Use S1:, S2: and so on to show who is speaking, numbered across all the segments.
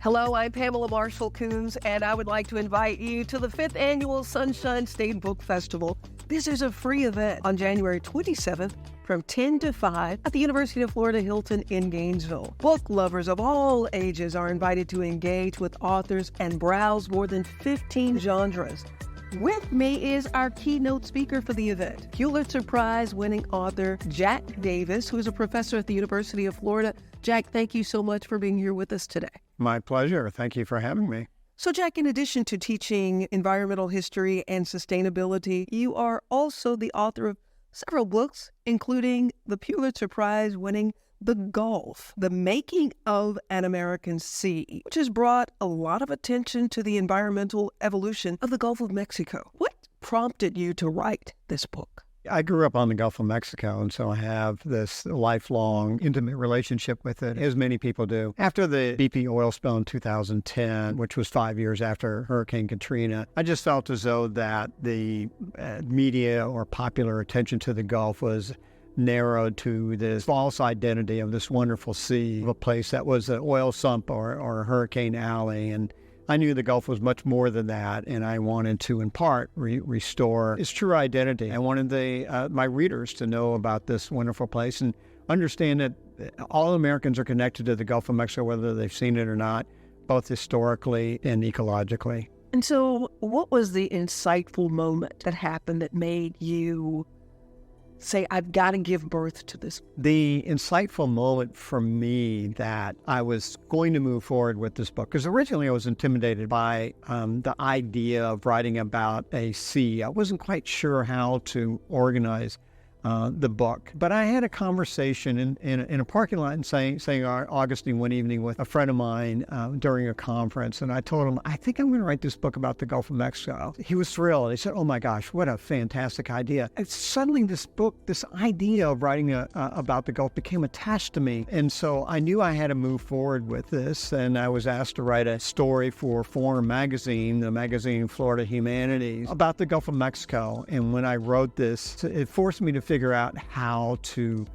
S1: Hello, I'm Pamela Marshall-Coons, and I would like to invite you to the 5th Annual Sunshine State Book Festival. This is a free event on January 27th from 10 to 5 at the University of Florida Hilton in Gainesville. Book lovers of all ages are invited to engage with authors and browse more than 15 genres. With me is our keynote speaker for the event, Pulitzer Prize-winning author Jack Davis, who is a professor at the University of Florida. Jack, thank you so much for being here with us today.
S2: My pleasure. Thank you for having me.
S1: So, Jack, in addition to teaching environmental history and sustainability, you are also the author of several books, including the Pulitzer Prize-winning The Gulf, The Making of an American Sea, which has brought a lot of attention to the environmental evolution of the Gulf of Mexico. What prompted you to write this book?
S2: I grew up on the Gulf of Mexico, and so I have this lifelong, intimate relationship with it, as many people do. After the BP oil spill in 2010, which was 5 years after Hurricane Katrina, I just felt as though that the media or popular attention to the Gulf was narrowed to this false identity of this wonderful sea, of a place that was an oil sump or a hurricane alley. And I knew the Gulf was much more than that, and I wanted to, in part, restore its true identity. I wanted my readers to know about this wonderful place and understand that all Americans are connected to the Gulf of Mexico, whether they've seen it or not, both historically and ecologically.
S1: And so what was the insightful moment that happened that made you say, I've got to give birth to this?
S2: The insightful moment for me that I was going to move forward with this book, because originally I was intimidated by the idea of writing about a sea. I wasn't quite sure how to organize the book. But I had a conversation in a parking lot in St. Augustine one evening with a friend of mine during a conference, and I told him, I think I'm going to write this book about the Gulf of Mexico. He was thrilled. He said, oh my gosh, what a fantastic idea. And suddenly this idea of writing about the Gulf became attached to me. And so I knew I had to move forward with this, and I was asked to write a story for Forum magazine, the magazine Florida Humanities, about the Gulf of Mexico. And when I wrote this, it forced me to figure out how to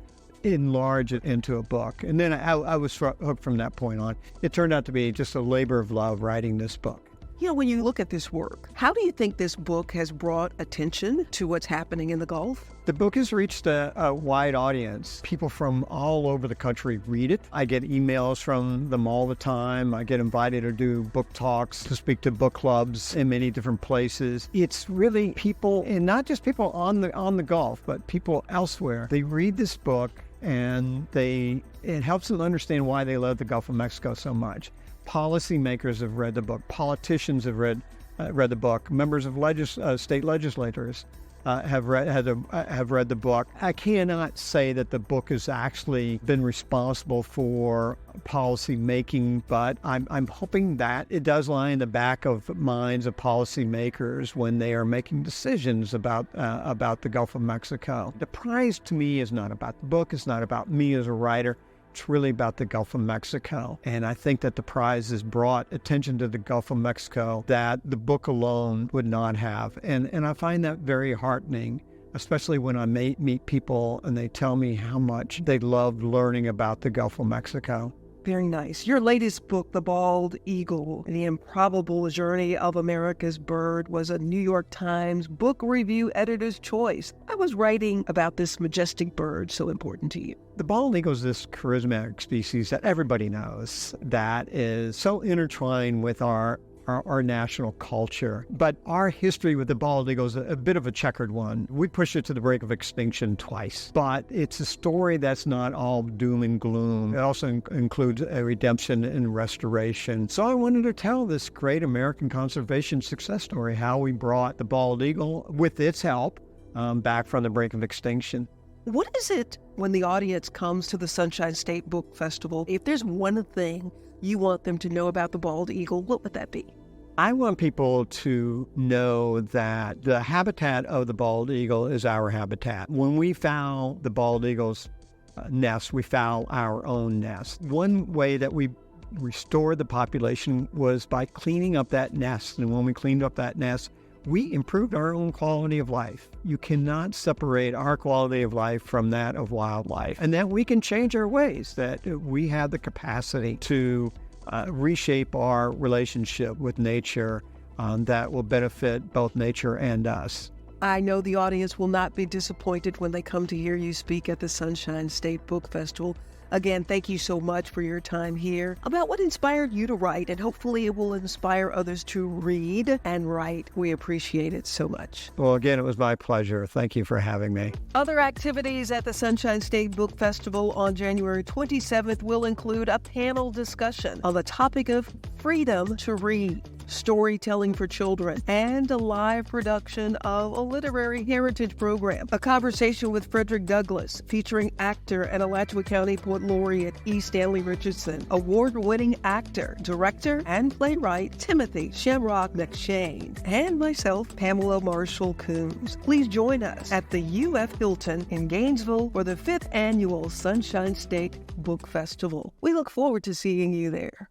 S2: enlarge it into a book. And then I was hooked from that point on. It turned out to be just a labor of love writing this book.
S1: You know, when you look at this work, how do you think this book has brought attention to what's happening in the Gulf?
S2: The book has reached a wide audience. People from all over the country read it. I get emails from them all the time. I get invited to do book talks, to speak to book clubs in many different places. It's really people, and not just people on the Gulf, but people elsewhere. They read this book, and it helps them understand why they love the Gulf of Mexico so much. Policymakers have read the book. Politicians have read the book. Members of state legislators have read the book. I cannot say that the book has actually been responsible for policy making, but I'm hoping that it does lie in the back of minds of policymakers when they are making decisions about the Gulf of Mexico. The prize to me is not about the book. It's not about me as a writer. It's really about the Gulf of Mexico. And I think that the prize has brought attention to the Gulf of Mexico that the book alone would not have. And I find that very heartening, especially when I meet people and they tell me how much they love learning about the Gulf of Mexico.
S1: Very nice. Your latest book, The Bald Eagle, The Improbable Journey of America's Bird, was a New York Times Book Review Editor's Choice. I was writing about this majestic bird so important to you.
S2: The bald eagle is this charismatic species that everybody knows that is so intertwined with our national culture. But our history with the bald eagle is a bit of a checkered one. We pushed it to the brink of extinction twice. But it's a story that's not all doom and gloom. It also includes a redemption and restoration. So I wanted to tell this great American conservation success story, how we brought the bald eagle, with its help, back from the brink of extinction.
S1: What is it when the audience comes to the Sunshine State Book Festival? If there's one thing you want them to know about the bald eagle, what would that be?
S2: I want people to know that the habitat of the bald eagle is our habitat. When we foul the bald eagle's nest, we foul our own nest. One way that we restored the population was by cleaning up that nest. And when we cleaned up that nest, we improved our own quality of life. You cannot separate our quality of life from that of wildlife. And that we can change our ways, that we have the capacity to reshape our relationship with nature that will benefit both nature and us.
S1: I know the audience will not be disappointed when they come to hear you speak at the Sunshine State Book Festival. Again, thank you so much for your time here about what inspired you to write, and hopefully it will inspire others to read and write. We appreciate it so much.
S2: Well, again, it was my pleasure. Thank you for having me.
S1: Other activities at the Sunshine State Book Festival on January 27th will include a panel discussion on the topic of freedom to read, storytelling for children, and a live production of a literary heritage program. A conversation with Frederick Douglass featuring actor and Alachua County Poet Laureate E. Stanley Richardson, award-winning actor, director, and playwright Timothy Shamrock McShane, and myself, Pamela Marshall Coombs. Please join us at the UF Hilton in Gainesville for the 5th Annual Sunshine State Book Festival. We look forward to seeing you there.